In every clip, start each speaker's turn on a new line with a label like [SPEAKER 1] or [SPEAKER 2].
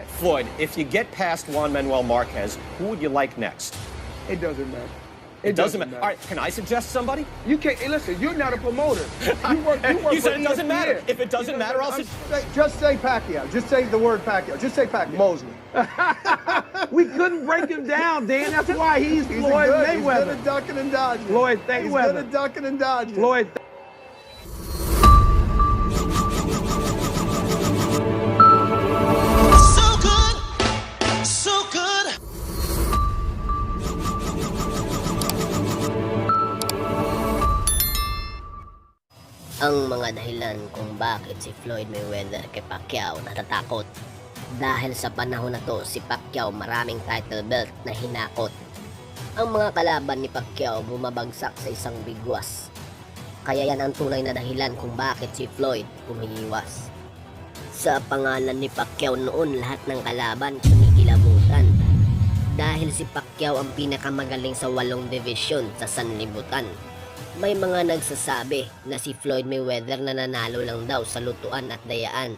[SPEAKER 1] Floyd, if you get past Juan Manuel Marquez, who would you like next?
[SPEAKER 2] It doesn't matter.
[SPEAKER 1] It doesn't matter. All right, can I suggest somebody?
[SPEAKER 2] You can't. Hey, listen, you're not a promoter. You work
[SPEAKER 1] You said
[SPEAKER 2] for
[SPEAKER 1] it doesn't
[SPEAKER 2] ESPN.
[SPEAKER 1] matter. If it doesn't matter, I'll
[SPEAKER 2] Just say Pacquiao. Just say the word Pacquiao. Just say Pacquiao. Mosley.
[SPEAKER 3] We couldn't break him down, Dan. That's why he's Floyd
[SPEAKER 2] good.
[SPEAKER 3] Mayweather.
[SPEAKER 2] He's good at ducking and dodging.
[SPEAKER 3] Floyd
[SPEAKER 2] He's good
[SPEAKER 3] Mayweather.
[SPEAKER 2] at ducking and dodging.
[SPEAKER 3] Floyd.
[SPEAKER 4] So good, so good.
[SPEAKER 5] Ang mga dahilan kung bakit si Floyd Mayweather kay Pacquiao natatakot. Dahil sa panahon na to, si Pacquiao maraming title belt na hinakot. Ang mga kalaban ni Pacquiao bumabagsak sa isang bigwas. Kaya yan ang tunay na dahilan kung bakit si Floyd umiiwas. Sa pangalan ni Pacquiao noon, lahat ng kalaban kinikilabutan. Dahil si Pacquiao ang pinakamagaling sa 8 division sa sanlibutan. May mga nagsasabi na si Floyd Mayweather nananalo lang daw sa lutuan at dayaan.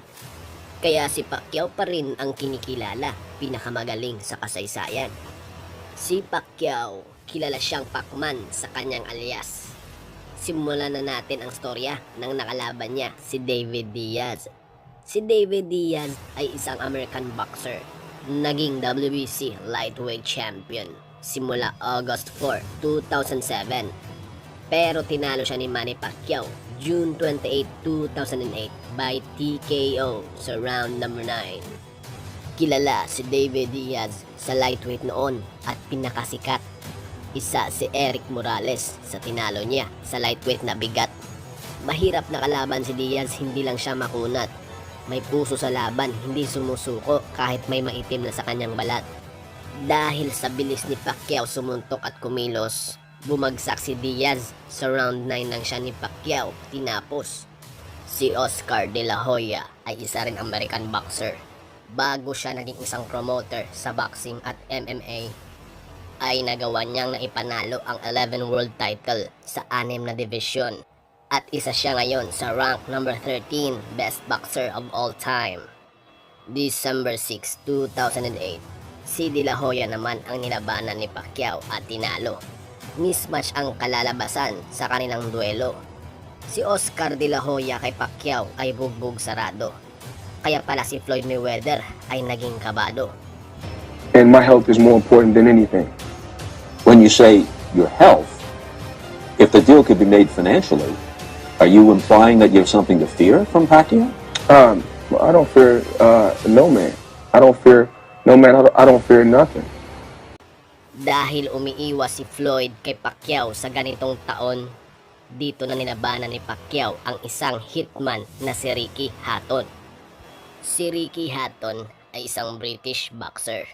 [SPEAKER 5] Kaya si Pacquiao pa rin ang kinikilala, pinakamagaling sa kasaysayan. Si Pacquiao, kilala siyang Pacman sa kanyang alias. Simulan na natin ang storya ng nakalaban niya, si David Diaz. Si David Diaz ay isang American boxer, naging WBC lightweight champion simula August 4, 2007. Pero tinalo siya ni Manny Pacquiao June 28, 2008 by TKO sa round number 9. Kilala si David Diaz sa lightweight noon at pinakasikat. Isa si Eric Morales sa tinalo niya sa lightweight na bigat. Mahirap na kalaban si Diaz, hindi lang siya makunat. May puso sa laban, hindi sumusuko kahit may maitim na sa kanyang balat. Dahil sa bilis ni Pacquiao sumuntok at kumilos, bumagsak si Diaz sa round 9 nang siya ni Pacquiao tinapos. Si Oscar De La Hoya ay isa rin American boxer. Bago siya naging isang promoter sa boxing at MMA, ay nagawa niyang naipanalo ang 11 world title sa 6 na division. At isa siya ngayon sa rank number 13 best boxer of all time. December 6, 2008, si De La Hoya naman ang nilabanan ni Pacquiao at tinalo. Mismatch ang kalalabasan sa kanilang duelo. Si Oscar De La Hoya kay Pacquiao ay bugbog sarado. Kaya pala si Floyd Mayweather ay naging kabado.
[SPEAKER 2] And my health is more important than anything.
[SPEAKER 6] When you say your health, if the deal could be made financially, are you implying that you have something to fear from Pacquiao?
[SPEAKER 2] I don't fear no man. I don't fear no man. I don't fear nothing.
[SPEAKER 5] Dahil umiiwas si Floyd kay Pacquiao sa ganitong taon, dito na nilabanan ni Pacquiao ang isang hitman na si Ricky Hatton. Si Ricky Hatton ay isang British boxer.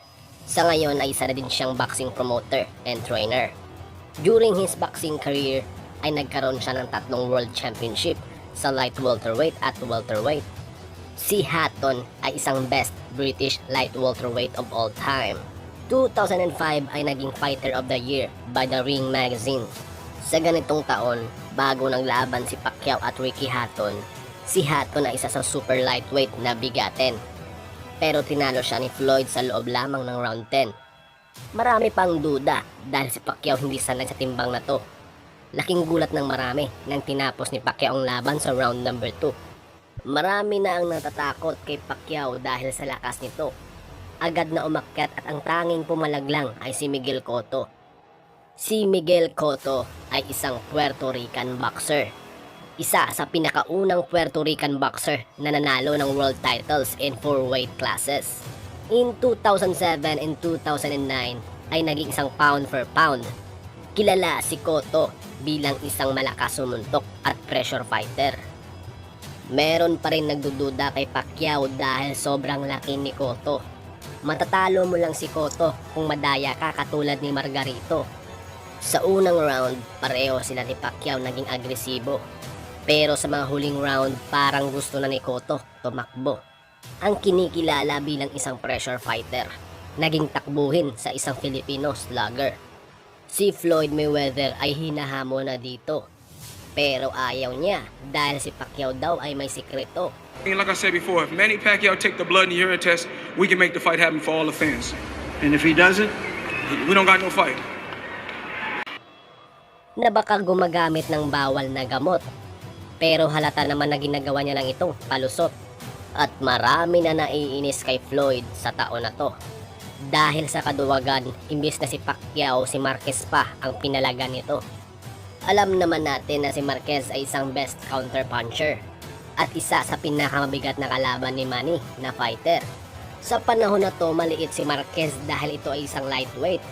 [SPEAKER 5] Sa ngayon ay isa na din siyang boxing promoter and trainer. During his boxing career ay nagkaroon siya ng 3 world championship sa light welterweight at welterweight. Si Hatton ay isang best British light welterweight of all time. 2005 ay naging Fighter of the Year by The Ring Magazine. Sa ganitong taon, bago naglaban si Pacquiao at Ricky Hatton, si Hatton ay isa sa super lightweight na bigatin. Pero tinalo siya ni Floyd sa loob lamang ng round 10. Marami pang duda dahil si Pacquiao hindi sanay sa timbang na to. Laking gulat ng marami nang tinapos ni Pacquiao ang laban sa round number 2. Marami na ang natatakot kay Pacquiao dahil sa lakas nito. Agad na umakyat at ang tanging pumalaglang ay si Miguel Cotto. Si Miguel Cotto ay isang Puerto Rican boxer. Isa sa pinakaunang Puerto Rican boxer na nanalo ng world titles in 4 weight classes. In 2007 and 2009 ay naging isang pound for pound. Kilala si Cotto bilang isang malakas sumuntok at pressure fighter. Meron pa rin nagdududa kay Pacquiao dahil sobrang laki ni Cotto. Matatalo mo lang si Cotto kung madaya ka katulad ni Margarito. Sa unang round, pareho sila ni Pacquiao naging agresibo. Pero sa mga huling round, parang gusto na ni Cotto tumakbo. Ang kinikilala bilang isang pressure fighter, naging takbuhin sa isang Filipino slugger. Si Floyd Mayweather ay hinahamon na dito. Pero ayaw niya dahil si Pacquiao daw ay may sikreto.
[SPEAKER 7] Like I said before, if Manny Pacquiao take the blood and urine test, we can make the fight happen for all the fans. And if he doesn't, we don't got no fight.
[SPEAKER 5] Na baka gumagamit ng bawal na gamot. Pero halata naman na ginagawa niya lang ito palusot. At marami na naiinis kay Floyd sa taon na to. Dahil sa kaduwagan, imbis na si Pacquiao, si Marquez pa ang pinalagan nito. Alam naman natin na si Marquez ay isang best counter puncher at isa sa pinakamabigat na kalaban ni Manny na fighter. Sa panahon na to, maliit si Marquez dahil ito ay isang lightweight.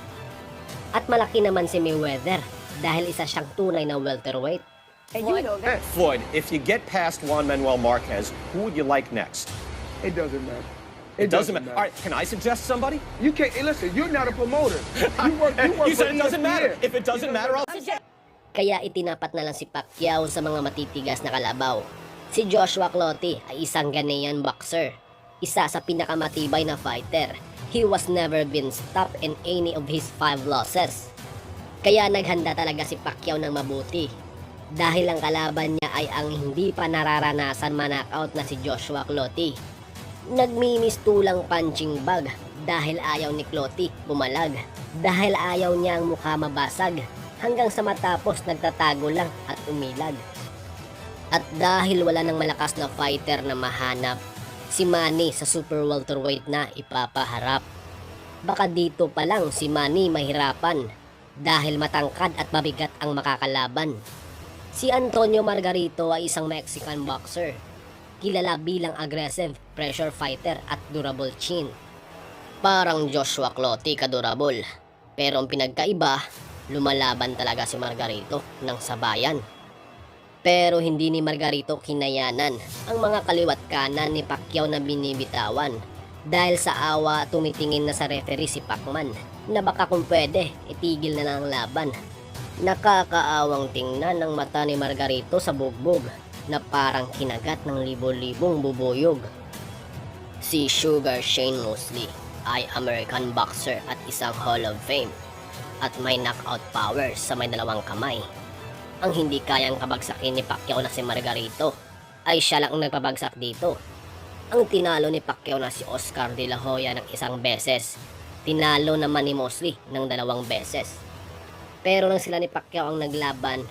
[SPEAKER 5] At malaki naman si Mayweather dahil isa siyang tunay na welterweight.
[SPEAKER 1] Floyd, if you get past Juan Manuel Marquez, who would you like next?
[SPEAKER 3] It doesn't matter.
[SPEAKER 1] It doesn't matter. All right, can I suggest somebody?
[SPEAKER 3] You can't. Listen, you're not a promoter. You work
[SPEAKER 1] You said
[SPEAKER 3] for
[SPEAKER 1] it doesn't matter.
[SPEAKER 3] ESPN.
[SPEAKER 1] If it doesn't matter, I'll
[SPEAKER 5] Kaya itinapat na lang si Pacquiao sa mga matitigas na kalabaw. Si Joshua Clottey ay isang Ghanaian boxer. Isa sa pinakamatibay na fighter. He was never been stopped in any of his 5 losses. Kaya naghanda talaga si Pacquiao ng mabuti. Dahil ang kalaban niya ay ang hindi pa nararanasan manakaut na si Joshua Clottey. Nagmimistulang punching bag dahil ayaw ni Clottey bumalag. Dahil ayaw niya ang mukha mabasag. Hanggang sa matapos nagtatago lang at umilag. At dahil wala nang malakas na fighter na mahanap, si Manny sa super welterweight na ipapaharap. Baka dito pa lang si Manny mahirapan dahil matangkad at mabigat ang makakalaban. Si Antonio Margarito ay isang Mexican boxer. Kilala bilang aggressive, pressure fighter at durable chin. Parang Joshua Clottey ka-durable. Pero ang pinagkaiba, lumalaban talaga si Margarito ng sabayan. Pero hindi ni Margarito kinayanan ang mga kaliwat kanan ni Pacquiao na binibitawan. Dahil sa awa, tumitingin na sa referee si Pacman na baka kung pwede, itigil na ng laban. Nakakaawang tingnan ng mata ni Margarito sa bugbog na parang kinagat ng libo-libong bubuyog. Si Sugar Shane Mosley ay American boxer at isang Hall of Fame at may knockout power sa may 2 kamay. Ang hindi kayang kabagsakin ni Pacquiao na si Margarito ay siya lang ang nagpabagsak dito. Ang tinalo ni Pacquiao na si Oscar De La Hoya ng 1 beses, tinalo naman ni Mosley ng 2 beses. Pero nang sila ni Pacquiao ang naglaban,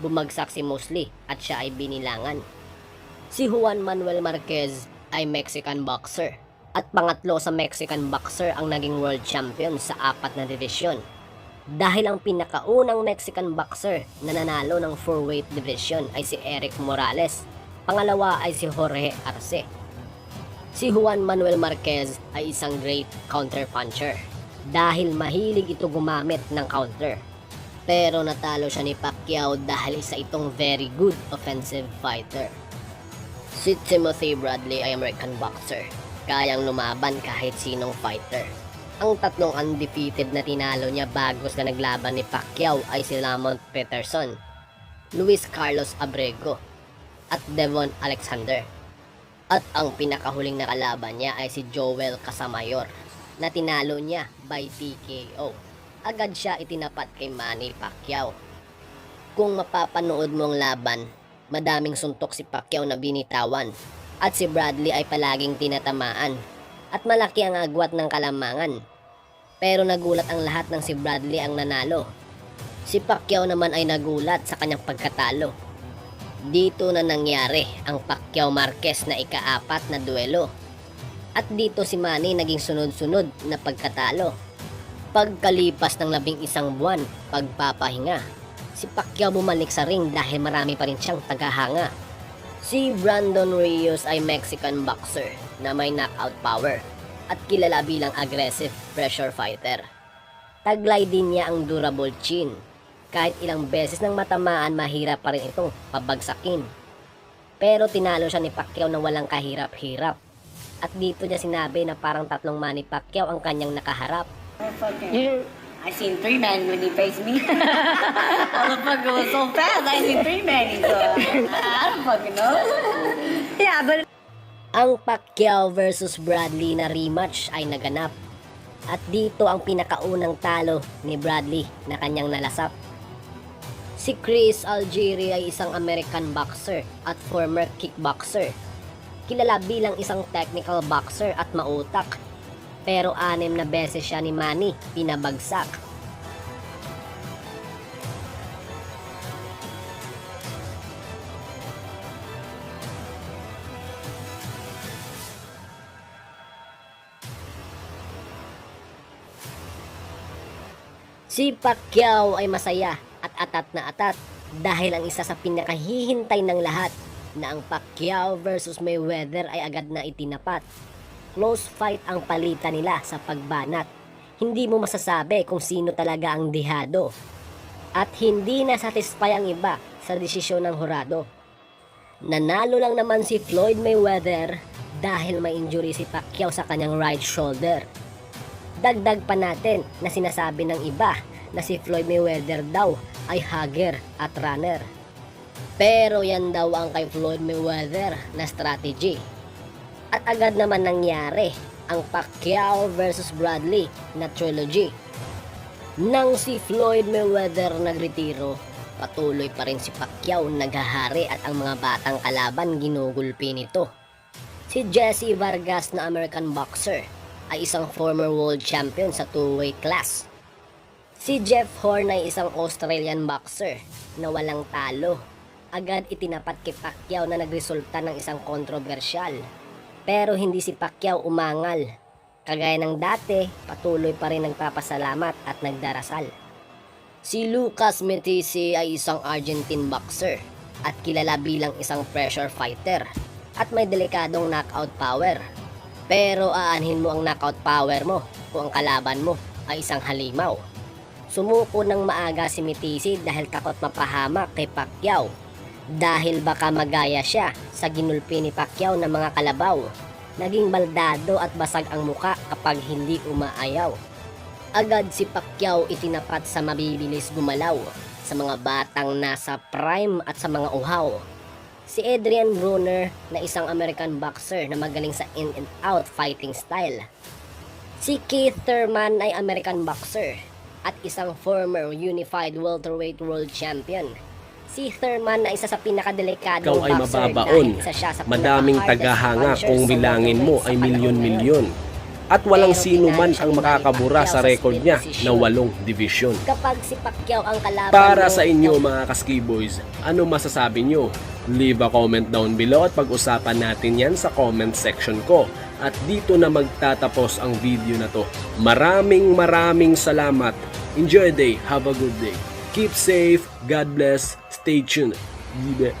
[SPEAKER 5] bumagsak si Mosley at siya ay binilangan. Si Juan Manuel Marquez ay Mexican boxer at pangatlo sa Mexican boxer ang naging world champion sa 4 na division. Dahil ang pinakaunang Mexican boxer na nanalo ng 4-weight division ay si Eric Morales, pangalawa ay si Jorge Arce. Si Juan Manuel Marquez ay isang great counter puncher dahil mahilig ito gumamit ng counter. Pero natalo siya ni Pacquiao dahil isa itong very good offensive fighter. Si Timothy Bradley ay American boxer, kayang lumaban kahit sinong fighter. Ang 3 undefeated na tinalo niya bago na naglaban ni Pacquiao ay si Lamont Peterson, Luis Carlos Abrego, at Devon Alexander. At ang pinakahuling na kalaban niya ay si Joel Casamayor na tinalo niya by TKO. Agad siya itinapat kay Manny Pacquiao. Kung mapapanood mo ang laban, madaming suntok si Pacquiao na binitawan at si Bradley ay palaging tinatamaan at malaki ang agwat ng kalamangan. Pero nagulat ang lahat ng si Bradley ang nanalo. Si Pacquiao naman ay nagulat sa kanyang pagkatalo. Dito na nangyari ang Pacquiao Marquez na ika-4 na duelo. At dito si Manny naging sunod-sunod na pagkatalo. Pagkalipas ng 11 buwan, pagpapahinga, si Pacquiao bumalik sa ring dahil marami pa rin siyang tagahanga. Si Brandon Rios ay Mexican boxer na may knockout power at kilala bilang aggressive pressure fighter. Taglay din niya ang durable chin. Kahit ilang beses nang matamaan, mahirap pa rin itong pabagsakin. Pero tinalo siya ni Pacquiao na walang kahirap-hirap. At dito niya sinabi na parang 3 Manny Pacquiao ang kanyang nakaharap.
[SPEAKER 8] I seen 3 men when he faced me. Motherfucker was so fast. I seen 3 men. So I don't fucking know. Yeah, but
[SPEAKER 5] Ang Pacquiao versus Bradley na rematch ay naganap. At dito ang pinakaunang talo ni Bradley na kanyang nalasap. Si Chris Algieri ay isang American boxer at former kickboxer. Kilala bilang isang technical boxer at mautak. Pero 6 na beses siya ni Manny pinabagsak. Si Pacquiao ay masaya at atat na atat dahil ang isa sa pinakahihintay ng lahat na ang Pacquiao versus Mayweather ay agad na itinapat. Close fight ang palitan nila sa pagbanat. Hindi mo masasabi kung sino talaga ang dihado. At hindi nasatisfy ang iba sa desisyon ng hurado. Nanalo lang naman si Floyd Mayweather dahil may injury si Pacquiao sa kanyang right shoulder. Dagdag pa natin na sinasabi ng iba na si Floyd Mayweather daw ay hugger at runner. Pero yan daw ang kay Floyd Mayweather na strategy. At agad naman nangyari ang Pacquiao versus Bradley na trilogy. Nang si Floyd Mayweather nagretiro, patuloy pa rin si Pacquiao naghahari at ang mga batang kalaban ginugulpi nito. Si Jesse Vargas na American boxer ay isang former world champion sa two-weight class. Si Jeff Horn ay isang Australian boxer na walang talo. Agad itinapat kay Pacquiao na nagresulta ng isang kontrobersyal. Pero hindi si Pacquiao umangal. Kagaya ng dati, patuloy pa rin nagpapasalamat at nagdarasal. Si Lucas Metisi ay isang Argentine boxer at kilala bilang isang pressure fighter at may delikadong knockout power. Pero aanhin mo ang knockout power mo kung ang kalaban mo ay isang halimaw. Sumuko ng maaga si Metisi dahil takot mapahamak kay Pacquiao. Dahil baka magaya siya sa ginulpi ni Pacquiao ng mga kalabaw. Naging baldado at basag ang muka kapag hindi umaayaw. Agad si Pacquiao itinapat sa mabibilis gumalaw sa mga batang nasa prime at sa mga uhaw. Si Adrian Broner na isang American boxer na magaling sa in and out fighting style. Si Keith Thurman ay American boxer at isang former unified welterweight world champion. Si Thurman ay isa sa pinakadelikadong
[SPEAKER 3] Ikaw ay
[SPEAKER 5] boxer
[SPEAKER 3] mababaon.
[SPEAKER 5] dahil isa siya sa
[SPEAKER 3] Madaming
[SPEAKER 5] pinaka-hardest
[SPEAKER 3] tagahanga
[SPEAKER 5] punchers
[SPEAKER 3] kung
[SPEAKER 5] sa
[SPEAKER 3] bilangin mo
[SPEAKER 5] welterweight
[SPEAKER 3] ay
[SPEAKER 5] sa
[SPEAKER 3] milyon-milyon.
[SPEAKER 5] panahon
[SPEAKER 3] At walang
[SPEAKER 5] Pero
[SPEAKER 3] sino man
[SPEAKER 5] pinansyal
[SPEAKER 3] ang
[SPEAKER 5] ni
[SPEAKER 3] makakabura
[SPEAKER 5] Pacquiao
[SPEAKER 3] sa
[SPEAKER 5] sa
[SPEAKER 3] record
[SPEAKER 5] split
[SPEAKER 3] niya
[SPEAKER 5] decision.
[SPEAKER 3] na 8 division.
[SPEAKER 5] Kapag si Pacquiao ang kalaban
[SPEAKER 3] Para
[SPEAKER 5] mo,
[SPEAKER 3] sa inyo mga ka-Ski Boys, ano masasabi nyo? Leave a comment down below at pag-usapan natin yan sa comment section ko. At dito na magtatapos ang video na to. Maraming salamat. Enjoy the day. Have a good day. Keep safe. God bless. Stay tuned. Yibe.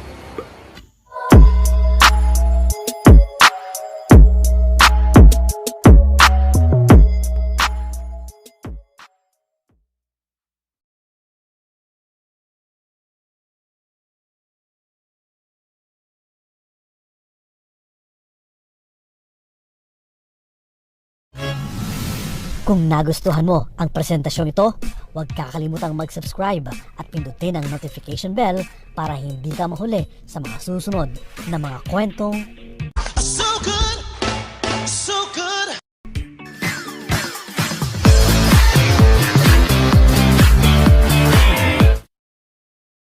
[SPEAKER 9] Kung nagustuhan mo ang presentasyon ito, huwag kakalimutang mag-subscribe at pindutin ang notification bell para hindi ka mahuli sa mga susunod na mga kwentong